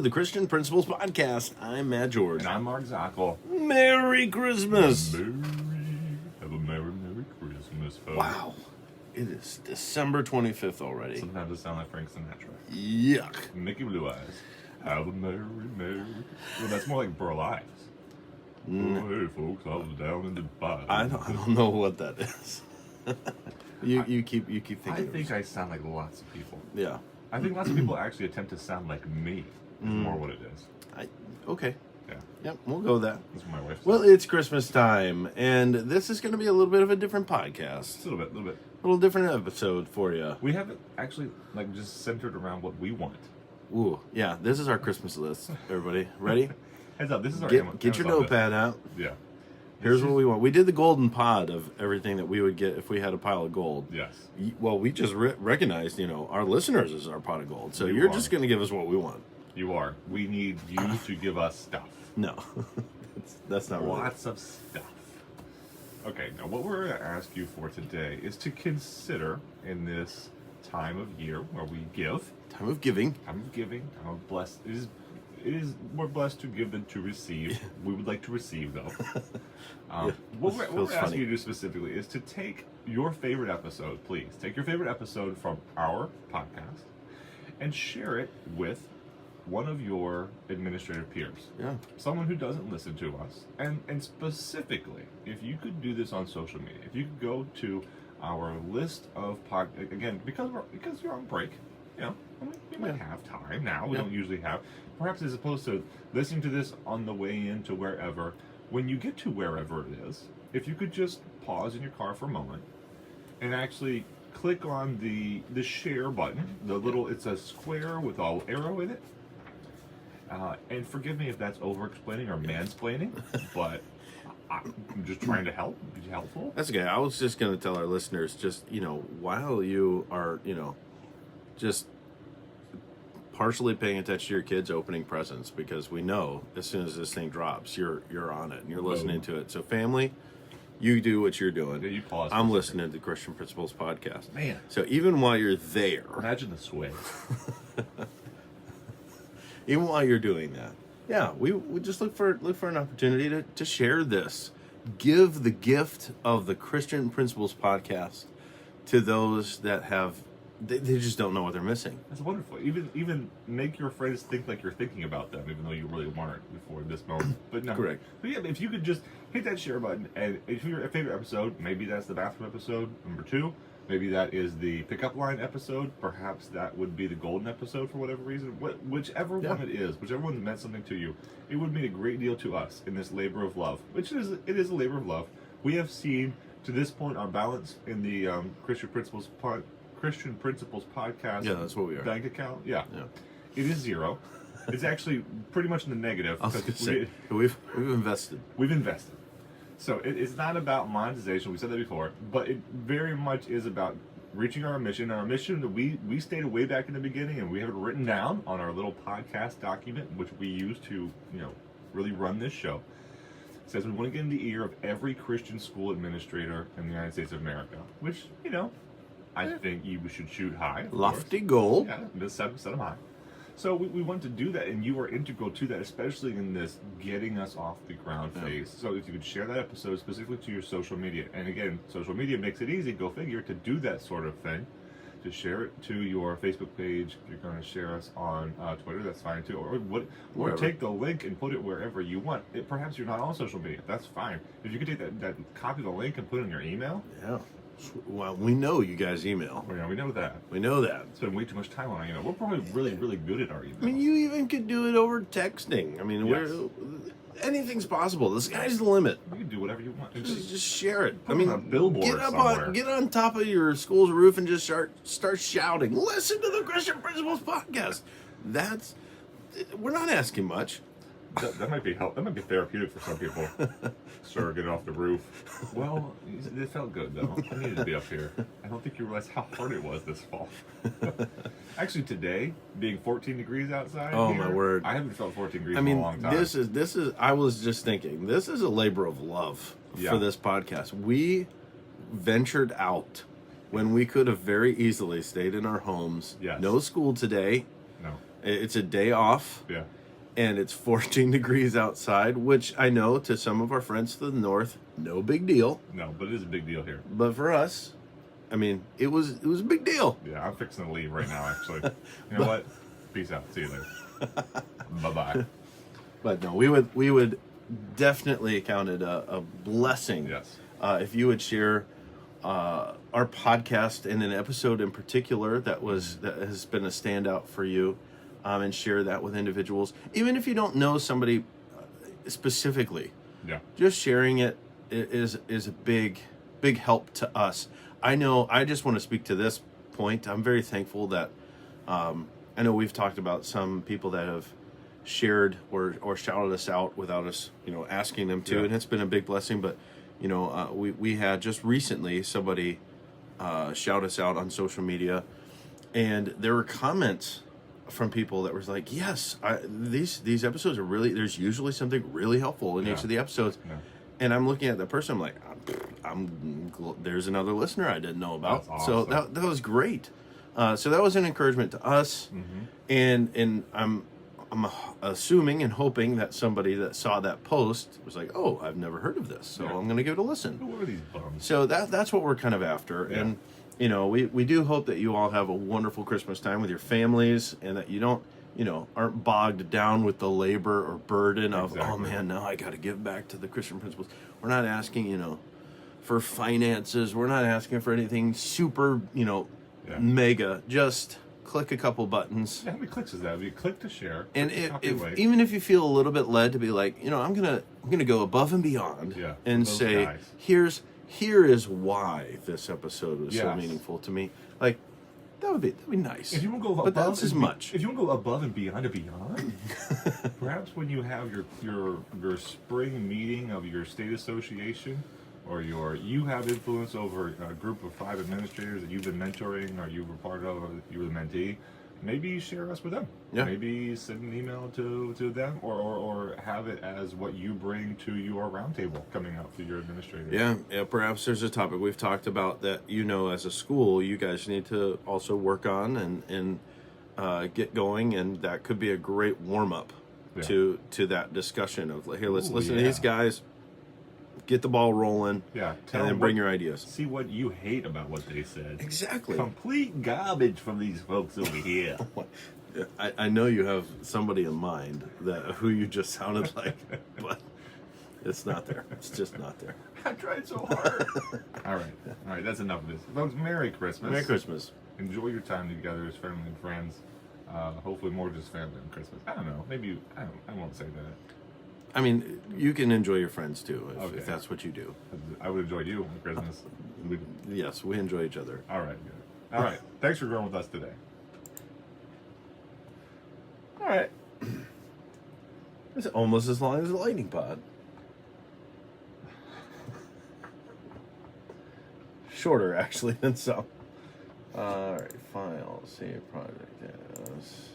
The Christian Principles Podcast. I'm Matt George. And I'm Mark Zockel. Merry Christmas! Have a Merry Christmas, folks. Wow. It is December 25th already. Sometimes it sounds like Frank Sinatra. Yuck. Mickey Blue Eyes. Have a Merry. Well, that's more like Burl Ives. Oh, hey, folks, I was down in the bottom. I don't know what that is. you keep thinking. I think I sound like lots of people. Yeah. I think lots of people actually attempt to sound like me. Is more what it is. Okay. Yeah. Yep, we'll go with that. That's what my wife said. Well, it's Christmas time, and this is going to be a little bit of a different podcast. A little bit. A little different episode for you. We have it actually just centered around what we want. Ooh, yeah, this is our Christmas list. Everybody, ready? Heads up, this is our Get your notepad out. Yeah. Here's what we want. We did the golden pod of everything that we would get if we had a pile of gold. Yes. Well, we just recognized, our listeners is our pot of gold. So You you're are. just going to give us what we want. You are. We need you to give us stuff. No, that's not right. Lots of stuff. Okay, now what we're going to ask you for today is to consider in this time of year where we give. Time of giving. Time of giving. Time of blessed. It is more blessed to give than to receive. We would like to receive, though. What we're asking you to do specifically is to take your favorite episode, please. Take your favorite episode from our podcast and share it with one of your administrative peers. Yeah. Someone who doesn't listen to us. And specifically, if you could do this on social media, if you could go to our list of again, because you're on break, we might have time now. We don't usually have. Perhaps as opposed to listening to this on the way into wherever, when you get to wherever it is, if you could just pause in your car for a moment and actually click on the share button, it's a square with an arrow in it. And forgive me if that's over-explaining or mansplaining, but I'm just trying to be helpful. That's okay. I was just going to tell our listeners, just, while you are, just partially paying attention to your kids opening presents, because we know as soon as this thing drops, you're on it and you're listening to it. So family, you do what you're doing. Yeah, you pause. I'm listening to the Christian Principles Podcast. Man. So even while you're there, Imagine the sway. even while you're doing that, yeah, we just look for an opportunity to share this. Give the gift of the Christian Principles Podcast to those that have they just don't know what they're missing. That's wonderful. Even make your friends think like you're thinking about them, even though you really weren't before this moment. But no, Correct. But yeah, if you could just hit that share button, and if your favorite episode, maybe that's the bathroom episode number 2. Maybe that is the pickup line episode. Perhaps that would be the golden episode for whatever reason. Whichever one it is, whichever one meant something to you, it would mean a great deal to us in this labor of love. It is a labor of love. We have seen to this point our balance in the Christian Principles Podcast. Yeah, that's what we are. Bank account. Yeah. It is 0. It's actually pretty much in the negative. I was going to say, we've invested. We've invested. So it's not about monetization. We said that before, but it very much is about reaching our mission. Our mission that we stated way back in the beginning, and we have it written down on our little podcast document, which we use to really run this show. It says we want to get in the ear of every Christian school administrator in the United States of America, which I think you should shoot high. Lofty goal. Yeah, just set them high. So we want to do that, and you are integral to that, especially in this getting us off the ground phase. So if you could share that episode specifically to your social media, and again, social media makes it easy, go figure, to do that sort of thing, to share it to your Facebook page. If you're going to share us on Twitter, that's fine too. Or take the link and put it wherever you want. Perhaps you're not on social media, that's fine. If you could take that copy the link and put it in your email. Yeah. Well, we know you guys email. Yeah, we know that. We know that. Spend way too much time on our email. We're probably really, really good at our email. I mean, you even could do it over texting. I mean, Yes. anything's possible. The sky's the limit. You can do whatever you want. Just share it. Put it on a billboard somewhere. Get on top of your school's roof and just start shouting. Listen to the Christian Principles Podcast. We're not asking much. That might be That might be therapeutic for some people. Sir, get off the roof. Well, it felt good though. I needed to be up here. I don't think you realize how hard it was this fall. Actually, today being 14 degrees outside. Oh here, my word! I haven't felt 14 degrees I in mean, a long time. this is. I was just thinking, this is a labor of love for this podcast. We ventured out when we could have very easily stayed in our homes. Yes. No school today. No. It's a day off. Yeah. And it's 14 degrees outside, which I know to some of our friends to the north, no big deal. No, but it is a big deal here. But for us, I mean, it was a big deal. Yeah, I'm fixing to leave right now, actually. You know what? Peace out. See you later. Bye-bye. But no, we would definitely count it a blessing. Yes. If you would share our podcast in an episode in particular that has been a standout for you, and share that with individuals, even if you don't know somebody specifically. Yeah. Just sharing it is a big help to us. I know. I just want to speak to this point. I'm very thankful that I know we've talked about some people that have shared or shouted us out without us, asking them to, Yeah. and it's been a big blessing. But we had just recently somebody shout us out on social media, and there were comments from people that was like, yes, these episodes are really, there's usually something really helpful in each of the episodes. Yeah. And I'm looking at the person, I'm like, there's another listener I didn't know about. That's So awesome. that was great. So that was an encouragement to us. Mm-hmm. And I'm assuming and hoping that somebody that saw that post was like, oh, I've never heard of this, so Yeah. I'm going to give it a listen. Who are these bums? So that's what we're kind of after. Yeah. And we do hope that you all have a wonderful Christmas time with your families, and that you don't aren't bogged down with the labor or burden of, oh Exactly. man, now I got to give back to the Christian principles. We're not asking for finances. We're not asking for anything super Yeah. mega. Just click a couple buttons. Yeah, how many clicks is that? You click to share. And click to copy away. even if you feel a little bit led to be like, I'm gonna go above and beyond, Yeah, and those say, guys. here is why this episode was so Yes. meaningful to me. Like that'd be nice. If you want to go but above that's as and much. If you want to go above and beyond, perhaps when you have your spring meeting of your state association, or you have influence over a group of 5 administrators that you've been mentoring, or you were part of, or you were the mentee, maybe you share us with them. Yeah. Maybe send an email to them, or have it as what you bring to your roundtable coming up to your administrators. Yeah, perhaps there's a topic we've talked about that as a school you guys need to also work on and get going, and that could be a great warm up Yeah. to that discussion of like, here, let's Ooh, listen to yeah. these guys, get the ball rolling, Yeah. and then bring your ideas. See what you hate about what they said. Exactly. Complete garbage from these folks over here. I know you have somebody in mind who you just sounded like, but it's not there. It's just not there. I tried so hard. All right, that's enough of this. Folks, Merry Christmas. Merry Christmas. Enjoy your time together as family and friends. Hopefully more just family than Christmas. I don't know. Maybe, I won't say that. I mean, you can enjoy your friends too Okay. if that's what you do. I would enjoy you on Christmas. Yes, we enjoy each other. All right, good. All right, thanks for growing with us today. All right. It's almost as long as the lightning pod. Shorter, actually, than some. All right, file, save project as.